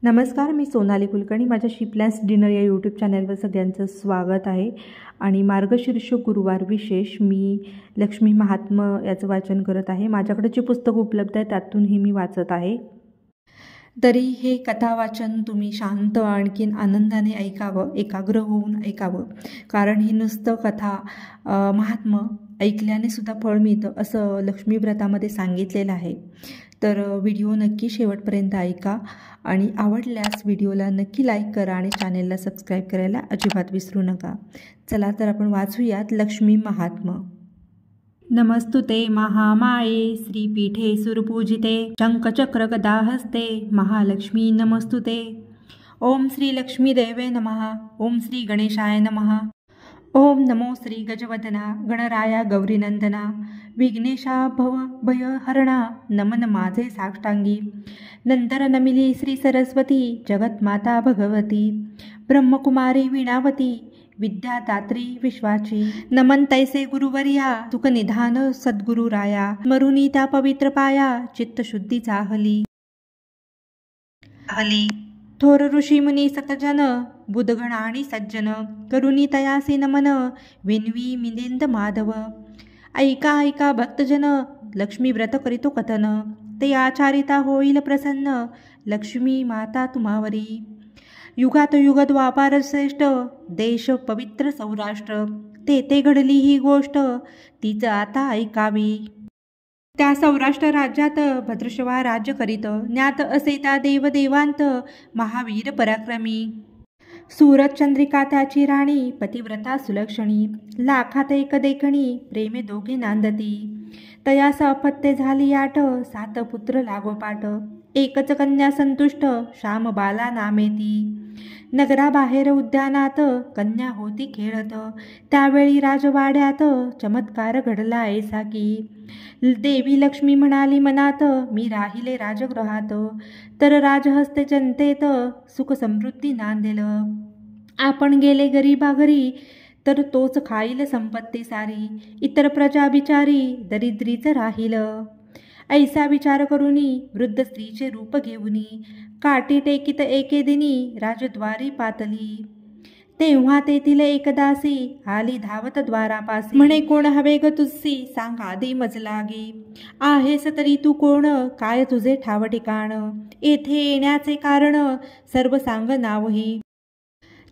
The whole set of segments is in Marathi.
नमस्कार, मी सोनाली कुलकर्णी. माझ्या शिप्लॅन्स डिनर या यूट्यूब चॅनलवर सगळ्यांचं स्वागत आहे. आणि मार्गशीर्ष गुरुवार विशेष मी लक्ष्मी महात्म्य याचं वाचन करत आहे. माझ्याकडे जे पुस्तक उपलब्ध आहे त्यातूनही मी वाचत आहे. तरी हे कथा वाचन तुम्ही शांत आणखीन आनंदाने ऐकावं, एकाग्र होऊन ऐकावं, कारण ही नुसतं कथा महात्म्य ऐकल्याने सुद्धा फळ मिळतं असं लक्ष्मी व्रतामध्ये सांगितलेलं आहे. तर व्हिडिओ नक्की शेवटपर्यंत ऐका आणि आवडल्यास व्हिडिओला नक्की लाईक करा आणि चॅनेलला सबस्क्राईब करायला अजिबात विसरू नका. चला तर आपण वाचूयात लक्ष्मी महात्म्य. नमस्तुते महामाये श्रीपीठे सुरपूजिते शंखचक्र गदा हस्ते महालक्ष्मी नमस्तुते. ओम श्री लक्ष्मी देवे नमः. ओम श्री गणेशाय नमः. ओम नमो श्री गजवदना गणराया गौरीनंदना विघ्नेशा भव भयहरणा नमन माझे साष्टांगी. नंतर नमिली श्री सरस्वती जगतमाता भगवती ब्रह्मकुमारी वीणावती विद्यादात्री विश्वाची. नमन तैसे गुरुवर्या सुखनिधान सद्गुरु राया मरुनी त्या पवित्र पाया चित्तशुद्धीचा हली. थोर ऋषी मुनी सतजन बुधगण आणि सज्जन करुणी तयासी नमन विनवी मिलिंद माधव. ऐका ऐका भक्तजन लक्ष्मी व्रत करीतो कथन ते आचारिता होईल प्रसन्न लक्ष्मी माता तुम्हावरी. युगात युग द्वापार श्रेष्ठ देश पवित्र सौराष्ट्र ते घडली ही गोष्ट तीच आता ऐकावी. त्या सौराष्ट्र राज्यात भद्रश्वा राज्य करीत ज्ञात असे त्या देवदेवांत महावीर पराक्रमी. सूरत चंद्रिका त्याची राणी पतिव्रता सुलक्षणी लाखात एक देखणी प्रेमे दोघे नांदती. तयास अपत्ये झाली आठ 7 पुत्र लागोपाठ एकच कन्या संतुष्ट श्यामबाला नामेती. नगराबाहेर उद्यानात कन्या होती खेळत त्यावेळी राजवाड्यात चमत्कार घडला ऐसा की. देवी लक्ष्मी म्हणाली मनात मी राहिले राजगृहात तर राजहस्ते जनतेत सुख समृद्धी नांदेल. आपण गेले गरीबा घरी तर तोच खाईल संपत्ती सारी इतर प्रजा बिचारी दरिद्रीच राहील. ऐसा विचार करूनी वृद्ध स्त्रीचे रूप घेऊनी काठी टेकीत एके दिनी राजद्वारी पातली. तेव्हा तेथील एक दासी आली धावत द्वारापासी म्हणे कोण हवे ग तुझसी सांग आधी मजलागी. आहेस तरी तू कोण काय तुझे ठाव ठिकाण येथे येण्याचे कारण सर्व सांग नावही.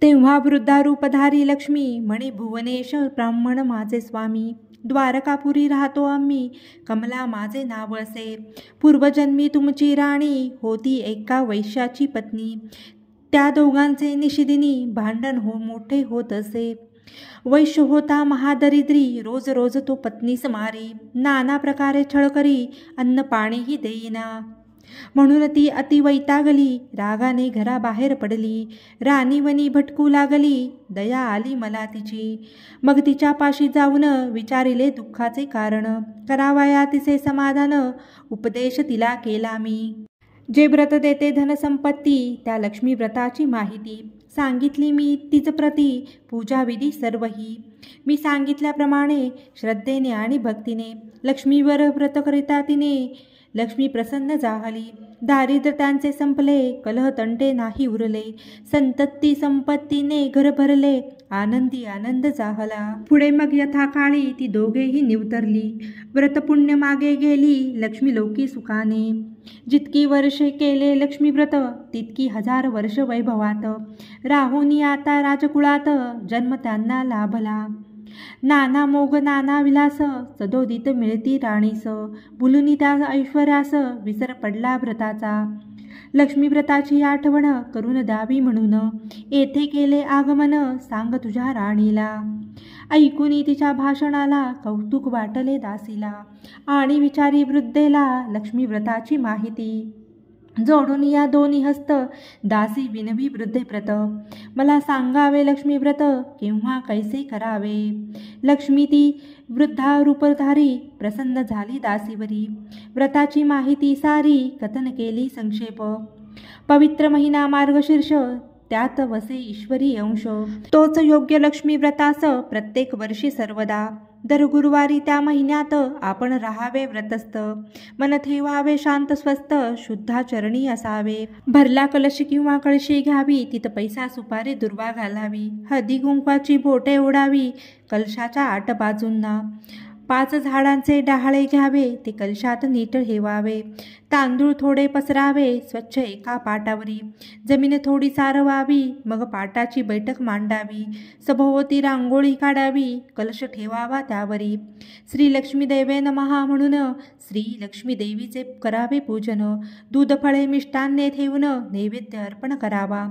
तेव्हा वृद्धा रूपधारी लक्ष्मी म्हणे भुवनेश ब्राह्मण माझे स्वामी द्वारकापुरी राहतो आम्ही कमला माझे नाव असे. पूर्वजन्मी तुमची राणी होती एका वैश्याची पत्नी त्या दोघांचे निशिदिनी भांडण मोठे होत असे. वैश्य होता महादरिद्री रोज रोज तो पत्नीस मारी नाना प्रकारे छळ करी अन्न पाणीही देईना. म्हणून ती अति वैतागली रागाने घराबाहेर पडली राणीवनी भटकू लागली. दया आली मला तिची मग तिच्या पाशी जाऊन विचारिले दुःखाचे कारण करावया तिचे समाधान उपदेश तिला केला मी. जे व्रत देते धनसंपत्ती त्या लक्ष्मी व्रताची माहिती सांगितली मी तिच प्रती पूजाविधी सर्वही. मी सांगितल्याप्रमाणे श्रद्धेने आणि भक्तीने लक्ष्मीवर व्रत करिता तिने लक्ष्मी प्रसन्न झाली. दारिद्र्य त्यांचे संपले कलह तंटे नाही उरले संतती संपत्तीने घर भरले आनंदी आनंद झाला. पुढे मग यथाकाळी ती दोघेही निवतरली व्रत पुण्य मागे गेली लक्ष्मी लोकी सुखाने. जितकी वर्षे केले लक्ष्मी व्रत तितकी 1000 वर्ष वैभवात राहुनी आता राजकुळात जन्म त्यांना लाभला. नाना मोग नाना विलास सदोदित मिळती राणीस भुलुनी त्या ऐश्वर्यास विसर पडला व्रताचा. लक्ष्मी व्रताची आठवण करून द्यावी म्हणून येथे केले आगमन सांग तुझ्या राणीला. ऐकूनी तिच्या भाषणाला कौतुक वाटले दासीला आणि विचारी वृद्धेला लक्ष्मी व्रताची माहिती. जोडून या दोन्ही हस्त दासी विनवी वृद्धे प्रत मला सांगावे लक्ष्मी व्रत केव्हा कैसे करावे. लक्ष्मी ती वृद्धा रूपधारी प्रसन्न झाली दासीवरी व्रताची माहिती सारी कथन केली संक्षेप. पवित्र महिना मार्गशीर्ष त्यात वसे ईश्वरी अंश. तोच योग्य लक्ष्मी व्रतास प्रत्येक वर्षी सर्वदा. दर गुरुवारी त्या महिन्यात आपण राहावे व्रतस्थ. मन ठेवावे शांत स्वस्थ, शुद्धाचरणी असावे. भरला कलश किंवा कळशी घ्यावी, तिथं पैसा सुपारी दुर्वा घालावी. हळदी कुंकवाची बोटे ओढावी कलशाच्या 8 बाजूंना. 5 झाडांचे डहाळे घ्यावे, ते कलशात नीट ठेवावे. तांदूळ थोडे पसरावे स्वच्छ एका पाटावरी. जमीन थोडी सारवावी, मग पाटाची बैठक मांडावी. सभोवती रांगोळी काढावी, कलश ठेवावा त्यावरी. श्री लक्ष्मी देवे नमः म्हणून श्री लक्ष्मी देवीचे करावे पूजन. दूध फळे मिष्टान्ने ठेवून नैवेद्य अर्पण करावा.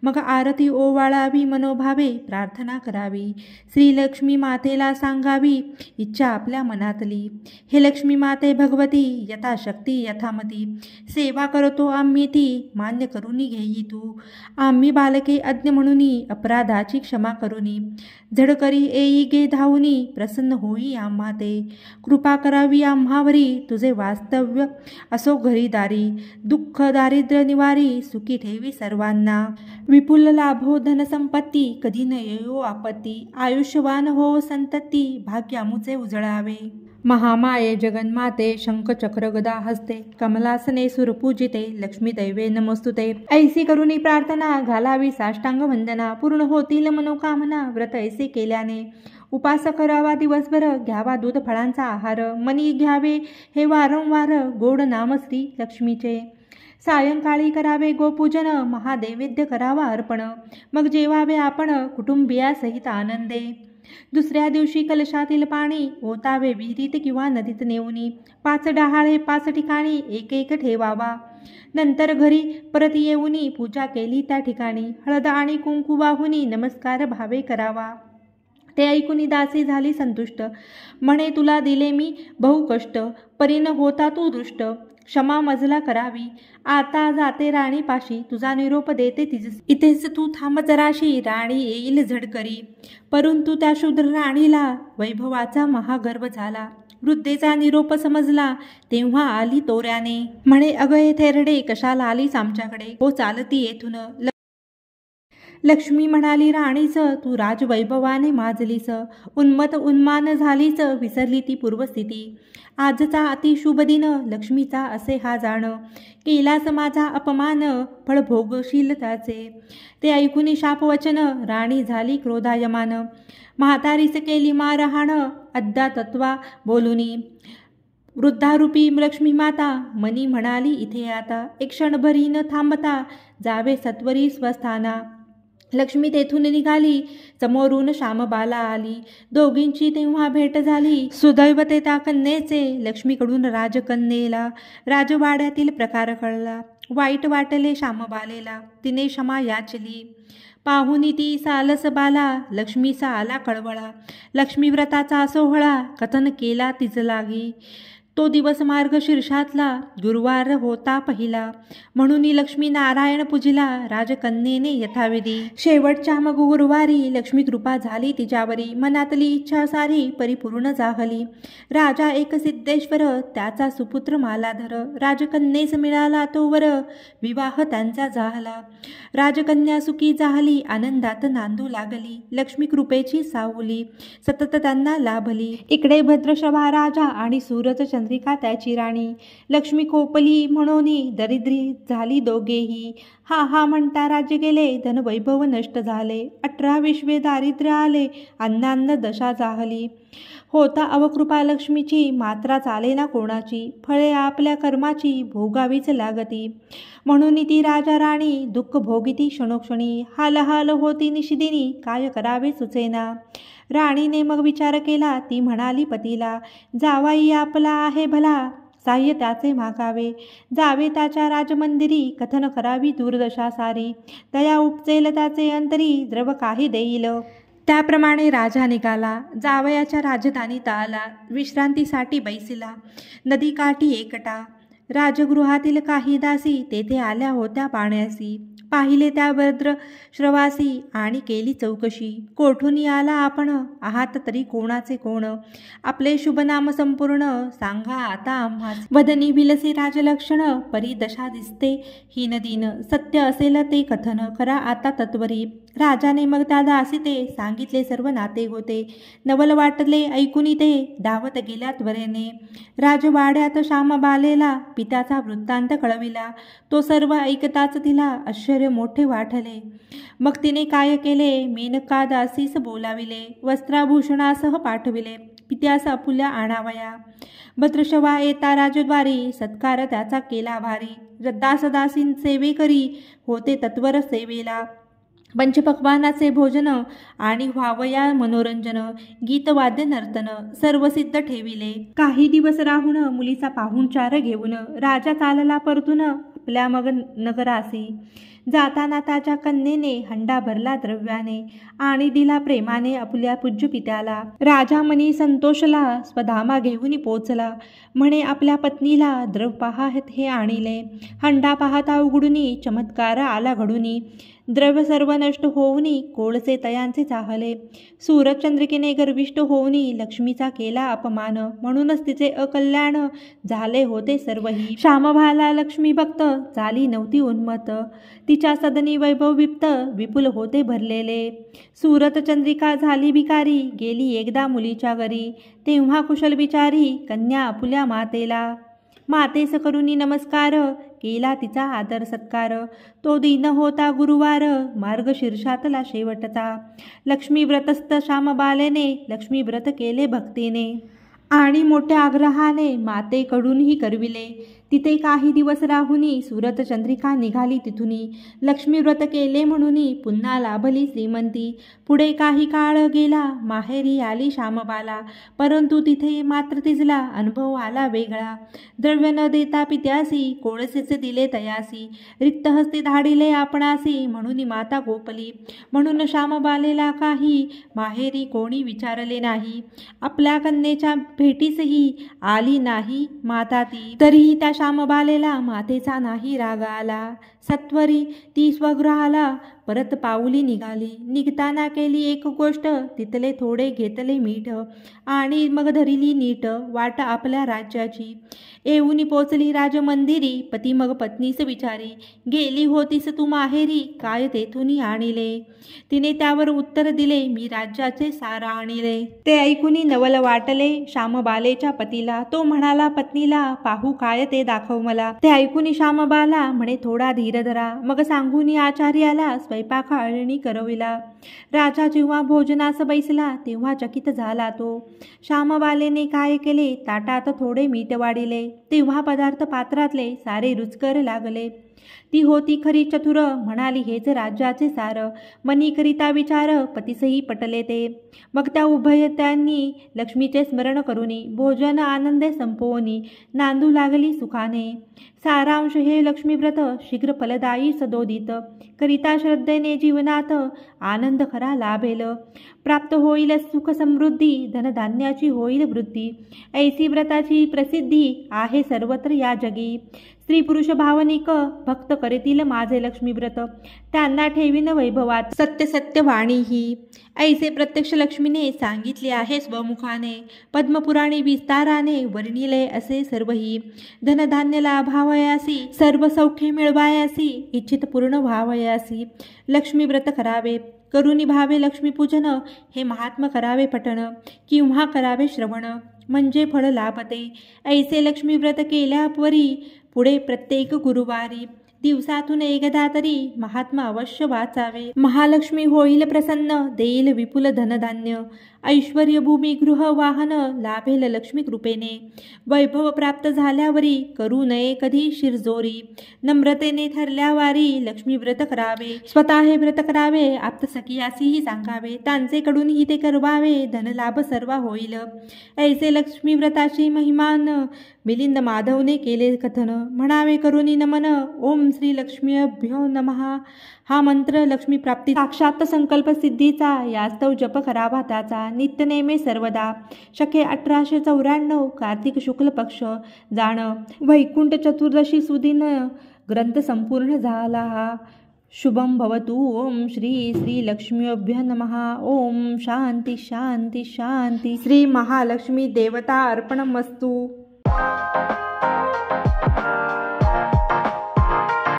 मग आरती ओवाळावी, मनोभावे प्रार्थना करावी. श्री लक्ष्मी मातेला सांगावी इच्छा आपल्या मनातली. हे लक्ष्मी माते भगवती, यथाशक्ती यथामती सेवा करतो आम्ही ती, मान्य करूनी घेई तू. आम्ही बालके अज्ञ म्हणूनी, अपराधाची क्षमा करूनी. झडकरी येई गे धावूनी, प्रसन्न होई आम्हा ते. कृपा करावी आम्हावरी, तुझे वास्तव्य असो घरीदारी. दुःख दारिद्र्य निवारी, सुखी ठेवी सर्वांना. विपुल लाभो धनसंपत्ती, कधी न येयो आपत्ती. आयुष्यवान हो संतती, भाग्य आमुचे उजळावे. महामाये जगन्माते, शंख चक्र गदा हस्ते. कमलासने सुरपूजिते, लक्ष्मी दैवे नमस्तुते. ऐसी करुणी प्रार्थना, घालावी साष्टांग वंदना. पूर्ण होतील मनोकामना, व्रत ऐसे केल्याने. उपास करावा दिवसभर, घ्यावा दूध फळांचा आहार. मनी घ्यावे हे वारंवार, गोड नाम श्री लक्ष्मीचे. सायंकाळी करावे गोपूजन, महादैवेद्य करावा अर्पण. मग जेवावे आपण कुटुंबियासहित आनंदे. दुसऱ्या दिवशी कलशातील पाणी ओतावे विहिरीत किंवा नदीत नेऊनी. 5 डहाळे 5 ठिकाणी एक एक ठेवावा. नंतर घरी परत येऊनी पूजा केली त्या ठिकाणी. हळद आणि कुंकू वाहुनी नमस्कार भावे करावा. ते ऐकून दासी झाली संतुष्ट. म्हणे तुला दिले मी बहु कष्ट, परीन होता तू दृष्ट. क्षमा मजला करावी. आता जाते राणीपाशी, तुझा निरोप देते तिज. इथेच तू थांब जराशी, राणी येईल झडकरी. परंतु त्या शूद्र राणीला वैभवाचा महागर्व झाला. वृद्धेचा निरोप समजला, तेव्हा आली तोऱ्याने. म्हणे अगं हे थेरडे, कशाला आलीस आमच्याकडे? हो चालती येथून. लक्ष्मी म्हणाली राणीच, तू राजवैभवाने माजलीस. उन्मत उन्मान झालीच, विसरली ती पूर्वस्थिती. आजचा अतिशुभ दिन, लक्ष्मीचा असे हा जाण. केलास माझा अपमान, फळ भोगशील त्याचे. ते ऐकून शापवचन, राणी झाली क्रोधायमान. म्हातारीच केली मारहाण, अद्दा तत्वा बोलुनी. वृद्धारूपी लक्ष्मी माता मनी म्हणाली इथे आता. एक क्षणभरी न थांबता जावे सत्वरी स्वस्थाना. लक्ष्मी तेथून निघाली, समोरून श्यामबाला आली. दोघींची तेव्हा भेट झाली. सुदैव ते त्या कन्येचे, लक्ष्मीकडून राजकन्येला. राजवाड्यातील प्रकार कळला. वाईट वाटले श्यामबालेला. तिने क्षमा याचली. पाहुनी ती सालस बाला, लक्ष्मीचा आला कळवळा. लक्ष्मी व्रताचा सोहळा कथन केला तिज लागी. तो दिवस मार्गशीर्षातला गुरुवार होता पहिला. म्हणून लक्ष्मी नारायण पूजिला, राजकन्येने यथाविधी. शेवटच्या मग गुरुवारी लक्ष्मी कृपा झाली तिच्यावरी. मनातली इच्छा सारी परिपूर्ण झाली. राजा एक सिद्धेश्वर, त्याचा सुपुत्र मालाधर. राजकन्येस मिळाला तो वर, विवाह त्यांचा झाला. राजकन्या सुखी झाली, आनंदात नांदू लागली. लक्ष्मी कृपेची सावली सतत त्यांना लाभली. इकडे भद्रश्रवा राजा आणि सूरज चंद्रिका त्याची राणी. लक्ष्मी कोपली म्हणून दरिद्री झाली दोघेही. हा हा म्हणता राज्य गेले, धनवैभव नष्ट झाले. 18 विश्वे दारिद्र्य आले, अन्नान्न दशा जाहली. होता अवकृपा लक्ष्मीची, मात्रा चालेना कोणाची. फळे आपल्या कर्माची भोगावीच लागती. म्हणून ती राजा राणी दुःख भोगिती क्षणोक्षणी. हाल हाल होती निशिदिनी, काय करावे सुचेना. राणीने मग विचार केला. ती म्हणाली पतीला, जावाई आपला आहे भला, साह्य त्याचे मागावे. जावे त्याच्या राजमंदिरी, कथन करावी दुर्दशा सारी. दया उपजेल त्याचे अंतरी, द्रव काही देईल. त्याप्रमाणे राजा निघाला. जावयाच्या राजधानीत आला. विश्रांतीसाठी बैसिला. नदीकाठी एकटा. राजगृहातील काही दासी तेथे आल्या होत्या पाण्यासी. पाहिले त्या भद्र श्रवासी आणि केली चौकशी. कोठून आला आपण, आहात तरी कोणाचे कोण, आपले शुभ नाम संपूर्ण सांगा आता आम्हास. वदनी विलसे राजलक्षण, परी दशा दिसते हीन दिन, सत्य असेल ते कथन करा आता तत्वरी. राजाने मग त्या दासीते सांगितले सर्व नाते गोते, नवल वाटले ऐकुनी ते धावत गेल्या त्वरेने. राजवाड्यात श्यामबालेला पित्याचा वृत्तांत कळविला, तो सर्व ऐकताच तिला आश्चर्य मोठे वाटले. मग तिने काय केले, मेनका दासीस बोलाविले, वस्त्राभूषणासह पाठविले, पित्यास आपुल्या आणावया. भद्रशवा येता राजद्वारी, सत्कार त्याचा केला भारी. दासदासीं सेवे करी, होते तत्वर सेवेला. पंचपक्वानाचे भोजन आणि व्हावया मनोरंजन, गीतवाद्य नर्तन सर्व सिद्ध ठेविले. काही दिवस राहून मुलीचा पाहुणचार घेऊन राजा चालला परतून आपल्या मग नगरासी. जाताना त्याच्या कन्येने हंडा भरला द्रव्याने आणि दिला प्रेमाने आपल्या पूज्य पित्याला. राजा मनी संतोषला, स्वधामा घेऊन पोचला, म्हणे आपल्या पत्नीला द्रव पाहात हे आणिले. हंडा पाहता उघडुनी चमत्कार आला घडुनी, द्रव्य सर्व नष्ट होऊनी कोळसे तयांचे चाहले. सूरचंद्रिकेने गर्विष्ट होऊनी लक्ष्मीचा केला अपमान, म्हणूनच तिचे अकल्याण झाले होते सर्वही. श्यामभाला लक्ष्मी भक्त चाली नव्हती उन्मत्त, तिच्या सदनी वैभव विप्त विपुल होते भरलेले. सूरतचंद्रिका झाली भिकारी, गेली एकदा मुलीच्या घरी, तेव्हा कुशल विचारी कन्या आपुल्या मातेला. मातेस करुनी नमस्कार, केला तिचा आदर सत्कार, तो दिन होता गुरुवार, मार्गशीर्षातला शेवटचा. लक्ष्मी व्रतस्थ श्यामबालेने लक्ष्मी व्रत केले भक्तीने आणि मोठ्या आग्रहाने मातेकडूनही करविले. तिथे काही दिवस राहुनी सूरतचंद्रिका निघाली तिथुनी, लक्ष्मी व्रत केले म्हणूनी पुन्हा लाभली श्रीमंती. पुढे काही काळ गेला, माहेरी आली श्यामबाला, परंतु तिथे मात्र तिजला अनुभव आला वेगळा. द्रव्य न देता पित्यासी, कोळसेचे दिले तयासी, रिक्त हस्ते धाडिले आपणासी, म्हणून माता गोपली. म्हणून श्यामबालेला काही माहेरी कोणी विचारले नाही, आपल्या कन्येच्या भेटीसही आली नाही माता ती. तरीही त्या श्यामबालेला मातेचा नाही राग आला. सत्वरी ती स्वगृहाला परत पाऊली निघाली. निघताना केली एक गोष्ट, तिथले थोडे घेतले मीठ आणि मग धरिली नीट वाट आपल्या राज्याची. येऊनी पोचली राजमंदिरी, पती मग पत्नीस विचारी, गेली होतीस तू माहेरी, काय तेथुनी आणिले. तिने त्यावर उत्तर दिले, मी राज्याचे सार आणिले. ते ऐकुनी नवल वाटले श्यामबालेच्या पतीला. तो म्हणाला पत्नीला, पाहू काय ते दाखव मला. ते ऐकुनी श्यामबाला म्हणे, थोडा धीर धरा, मग सांगूनी आचार्याला स्वयंपाक अळणी करविला. राजा जेव्हा भोजनास बैसला, तेव्हा चकित झाला तो. श्यामबालेने काय केले, ताटात थोडे मीठ वाढिले, तेव्हा पदार्थ पात्रातले सारे रुचकर लागले. ती होती खरी चतुर, म्हणाली हेच राज्याचे सार, मनी करिता विचार पतीसही पटले ते. मग त्या उभय त्यांनी लक्ष्मीचे स्मरण करुनी, भोजन आनंदे संपवनी नांदू लागली सुखाने. सारांश हे लक्ष्मीव्रत शीघ्र फलदायी सदोदित, करिता श्रद्धेने जीवनात आनंद खरा लाभेल. प्राप्त होईल सुख समृद्धी, धनधान्याची होईल वृद्धी, ऐसी व्रताची प्रसिद्धी आहे सर्वत्र या जगी. स्त्री पुरुष भावनिक भक्त करतील माझे लक्ष्मी व्रत, त्यांना ठेवीन वैभवात सत्य सत्य वाणी ही. ऐसे प्रत्यक्ष लक्ष्मीने सांगितले आहे स्वमुखाने, पद्मपुराणी विस्ताराने वर्णिले असे सर्वही. धनधान्य लाभावयासी, सर्व सौख्य मिळवायासी, इच्छित पूर्ण व्हावयासी लक्ष्मी व्रत करावे. करुणी भावे लक्ष्मीपूजन, हे महात्म करावे पठण, किंवा करावे श्रवण, म्हणजे फळ लाभते. ऐसे लक्ष्मी व्रत केल्यापरी पुढे प्रत्येक गुरुवारी दिवसातून एकदा तरी महात्मा अवश्य वाचावे. महालक्ष्मी होईल प्रसन्न, देईल विपुल धनधान्य, ऐश्वर्य भूमी गृह वाहन लाभेल लक्ष्मी कृपेने. वैभव प्राप्त झाल्यावरी करू नये कधी शिरजोरी, नम्रतेने ठरल्यावारी लक्ष्मी व्रत करावे. स्वतः हे व्रत करावे, आप्त सखियासीही सांगावे, त्यांचे कडूनही ते करवावे, धनलाभ सर्व होईल. ऐसे लक्ष्मी व्रताची महिमान मिलिंद माधवने केले कथन, म्हणावे करुणी नमन. ओम श्री लक्ष्मीभ्यो नमः हा मंत्र लक्ष्मी प्राप्ती साक्षात संकल्प सिद्धीचा, यास्तव जप करावा त्याचा नित्यनेमे सर्वदा. शके 1894 कार्तिक शुक्ल पक्ष जाण, वैकुंठ चतुर्दशी सुदिन ग्रंथ संपूर्ण झाला हा. शुभं भवतु. ओम श्री श्री लक्ष्मीभ्यः नमः. ओम शांती शांती शांती. श्री महालक्ष्मी देवता अर्पणमस्तु.